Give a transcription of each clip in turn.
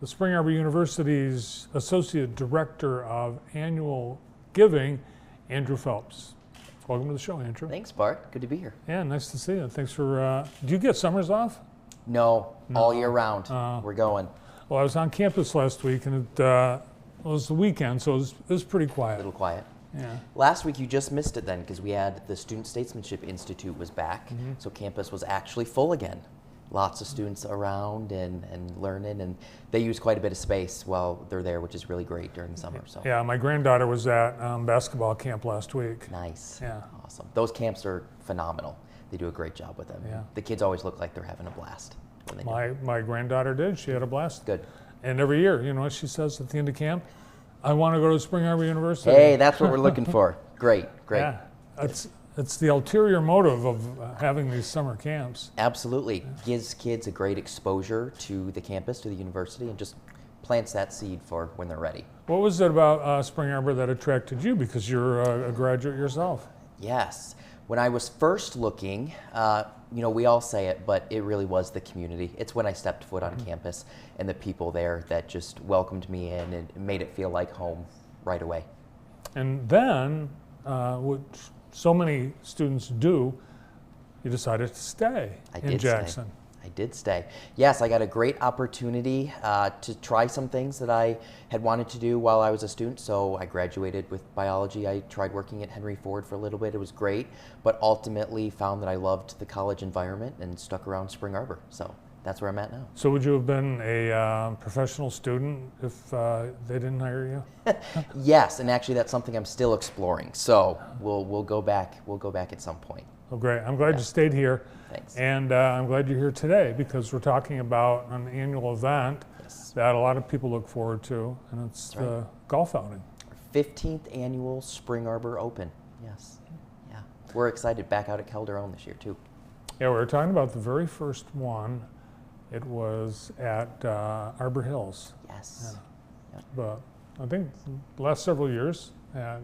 the Spring Arbor University's Associate Director of Annual Giving, Andrew Phelps. Welcome to the show, Andrew. Thanks, Bart. Good to be here. Yeah, nice to see you. Thanks for, do you get summers off? No, all year round. We're going. Well, I was on campus last week, and it was the weekend, so it was pretty A quiet. little quiet. Yeah. Last week you just missed it then because we had the Student Statesmanship Institute was back, so campus was actually full again. Lots of students around and learning, and they use quite a bit of space while they're there, which is really great during the summer. So Yeah, my granddaughter was at basketball camp last week. nice. Yeah. Awesome. Those camps are phenomenal. They do a great job with them. Yeah. The kids always look like they're having a blast when they do. My granddaughter did. She had a blast. Good. And every year, you know what she says at the end of camp? I want to go to Spring Arbor University. Hey, that's what we're looking for. Great, great. Yeah, it's the ulterior motive of having these summer camps. Absolutely. Gives kids a great exposure to the campus, to the university, and just plants that seed for when they're ready. What was it about Spring Arbor that attracted you? Because you're a graduate yourself. Yes. When I was first looking, we all say it, but it really was the community. It's when I stepped foot on campus and the people there that just welcomed me in and made it feel like home right away. And then, which so many students do, you decided to stay in Jackson. I did stay. Yes, I got a great opportunity to try some things that I had wanted to do while I was a student. So I graduated with biology. I tried working at Henry Ford for a little bit. It was great, but ultimately found that I loved the college environment and stuck around Spring Arbor. So that's where I'm at now. So would you have been a professional student if they didn't hire you? Yes, and actually that's something I'm still exploring. So we'll go back. We'll go back at some point. Oh, great. I'm glad you stayed here. Thanks. And I'm glad you're here today because we're talking about an annual event that a lot of people look forward to, and it's the golf outing. 15th annual Spring Arbor Open. Yes. Yeah. We're excited. Back out at Calderon this year too. Yeah, we were talking about the very first one. It was at Arbor Hills. Yes. Yeah. But I think the last several years at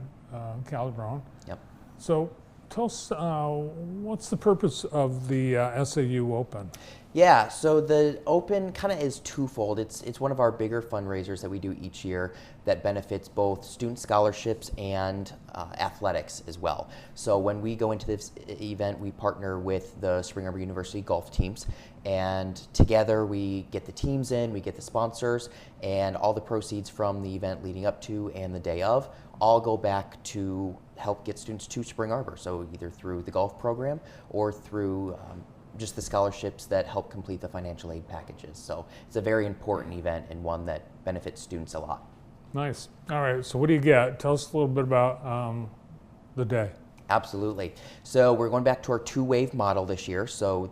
Calderon. Yep. So tell us, what's the purpose of the SAU Open? Yeah, so the Open kind of is twofold. It's one of our bigger fundraisers that we do each year that benefits both student scholarships and athletics as well. So when we go into this event, we partner with the Spring Arbor University golf teams, and together we get the teams in, we get the sponsors, and all the proceeds from the event leading up to and the day of all go back to help get students to Spring Arbor. So either through the golf program or through just the scholarships that help complete the financial aid packages. So it's a very important event and one that benefits students a lot. Nice. All right, so what do you get? Tell us a little bit about the day. Absolutely. So we're going back to our two-wave model this year. So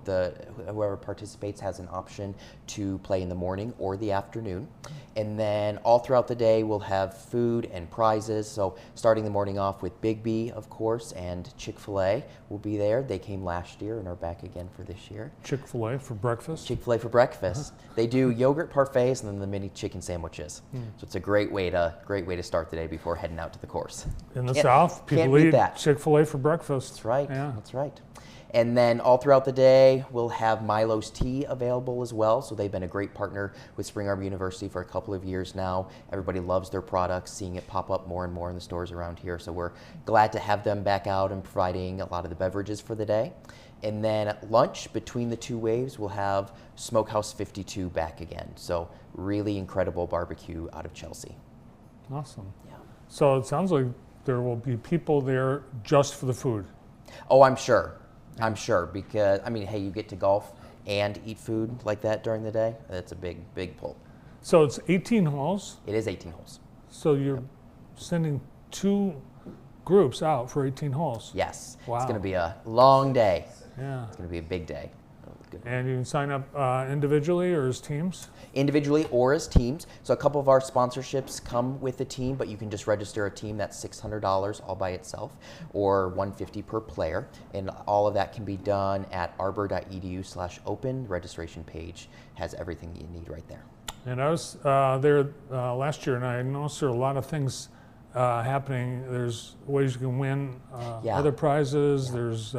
whoever participates has an option to play in the morning or the afternoon. And then all throughout the day, we'll have food and prizes. So starting the morning off with Big B, of course, and Chick-fil-A will be there. They came last year and are back again for this year. Chick-fil-A for breakfast? Chick-fil-A for breakfast. They do yogurt parfaits and then the mini chicken sandwiches. So it's a great way to start the day before heading out to the course. In the South, people eat Chick-fil-A for breakfast. That's right. Yeah. That's right. And then all throughout the day, we'll have Milo's Tea available as well. So they've been a great partner with Spring Arbor University for a couple of years now. Everybody loves their products, seeing it pop up more and more in the stores around here. So we're glad to have them back out and providing a lot of the beverages for the day. And then at lunch, between the two waves, we'll have Smokehouse 52 back again. So really incredible barbecue out of Chelsea. Awesome. Yeah. So it sounds like there will be people there just for the food. Oh, I'm sure. I'm sure, because, I mean, hey, you get to golf and eat food like that during the day. That's a big, big pull. So it's 18 holes. It is 18 holes. So you're sending two groups out for 18 holes. Yes. Wow. It's going to be a long day. Yeah. It's going to be a big day. And you can sign up individually or as teams? Individually or as teams. So a couple of our sponsorships come with a team, but you can just register a team. That's $600 all by itself, or $150 per player. And all of that can be done at arbor.edu/open. The registration page has everything you need right there. And I was there last year, and I noticed there are a lot of things happening. There's ways you can win other prizes. There's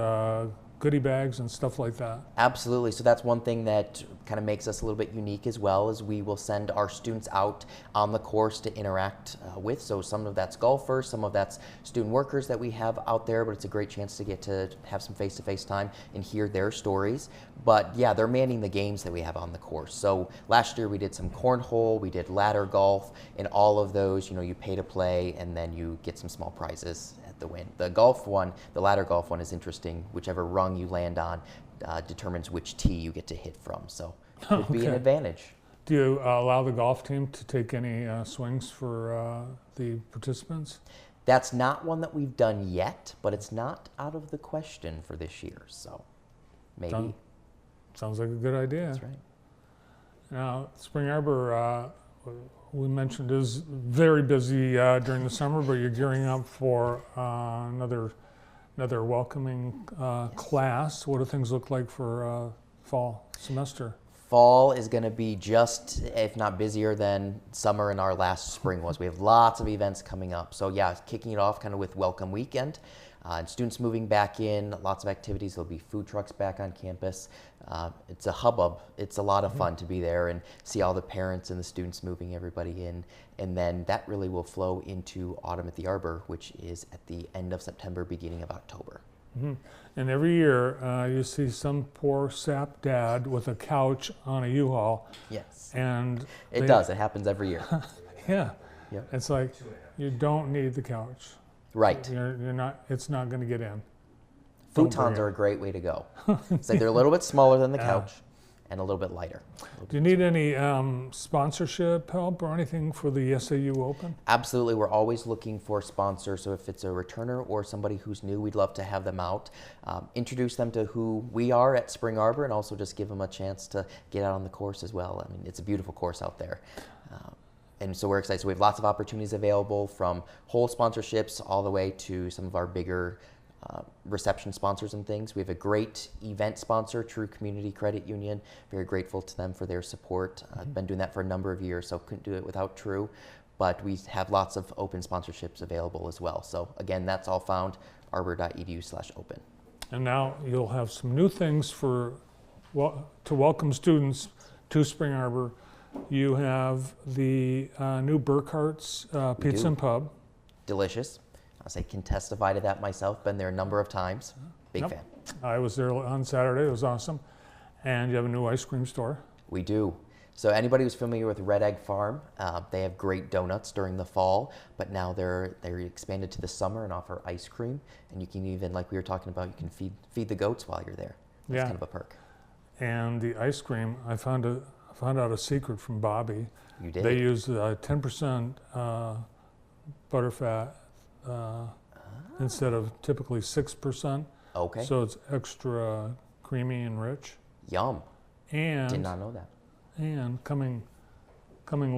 goodie bags and stuff like that. Absolutely. So that's one thing that kind of makes us a little bit unique as well, is we will send our students out on the course to interact with. So some of that's golfers, some of that's student workers that we have out there, but it's a great chance to get to have some face-to-face time and hear their stories. But yeah, they're manning the games that we have on the course. So last year we did some cornhole, we did ladder golf, and all of those, you know, you pay to play and then you get some small prizes at the win. The golf one, the ladder golf one, is interesting. Whichever rung you land on determines which tee you get to hit from. So it would be an advantage. Do you allow the golf team to take any swings for the participants? That's not one that we've done yet, but it's not out of the question for this year. So maybe. Sounds like a good idea. That's right. Now, Spring Arbor, we mentioned, is very busy during the summer, but you're gearing up for another welcoming class. What do things look like for fall semester? Fall is going to be just, if not busier than summer and our last spring was. We have lots of events coming up. So yeah, kicking it off kind of with Welcome Weekend. And students moving back in, lots of activities. There'll be food trucks back on campus. It's a hubbub. It's a lot of fun to be there and see all the parents and the students moving everybody in. And then that really will flow into Autumn at the Arbor, which is at the end of September, beginning of October. Mm-hmm. And every year you see some poor sap dad with a couch on a U-Haul. Yes. And it does. It happens every year. Yeah. Yep. It's like you don't need the couch. Right. You're not. It's not going to get in. Futons are a great way to go. So they're a little bit smaller than the couch and a little bit lighter. Do you need any sponsorship help or anything for the SAU Open? Absolutely. We're always looking for sponsors. So if it's a returner or somebody who's new, we'd love to have them out. Introduce them to who we are at Spring Arbor and also just give them a chance to get out on the course as well. I mean, it's a beautiful course out there. And so we're excited. So we have lots of opportunities available, from whole sponsorships all the way to some of our bigger reception sponsors and things. We have a great event sponsor, True Community Credit Union. Very grateful to them for their support. I've been doing that for a number of years, so couldn't do it without True. But we have lots of open sponsorships available as well. So again, that's all found arbor.edu/open. And now you'll have some new things to welcome students to Spring Arbor. You have the new Burkhart's Pizza and Pub. Delicious. I can testify to that myself. Been there a number of times. Big fan. I was there on Saturday. It was awesome. And you have a new ice cream store. We do. So anybody who's familiar with Red Egg Farm, they have great donuts during the fall, but now they're expanded to the summer and offer ice cream. And you can even, like we were talking about, you can feed the goats while you're there. That's kind of a perk. And the ice cream, I found out a secret from Bobby. You did? They use 10% butterfat instead of typically 6%. Okay. So it's extra creamy and rich. Yum. And did not know that. And coming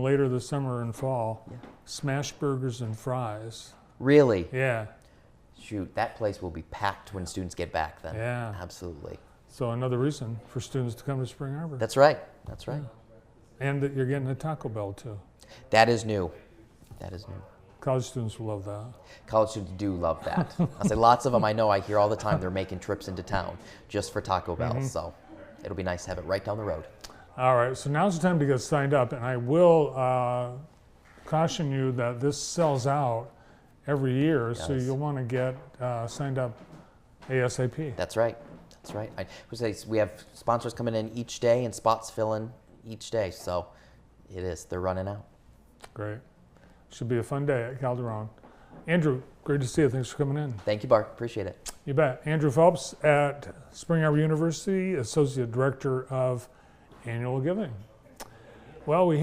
later this summer and fall, smash burgers and fries. Really? Yeah. Shoot, that place will be packed when students get back then. Yeah. Absolutely. So another reason for students to come to Spring Arbor. That's right. That's right. Yeah. And that you're getting a Taco Bell too. That is new. That is new. College students will love that. College students do love that. I say lots of them. I know. I hear all the time they're making trips into town just for Taco Bell. So it'll be nice to have it right down the road. All right. So now's the time to get signed up, and I will caution you that this sells out every year, so you'll want to get signed up ASAP. That's right. That's right. I would say we have sponsors coming in each day and spots filling each day, so it is. They're running out. Great. Should be a fun day at Calderon. Andrew, great to see you. Thanks for coming in. Thank you, Bart. Appreciate it. You bet. Andrew Phelps at Spring Arbor University, Associate Director of Annual Giving. Well, we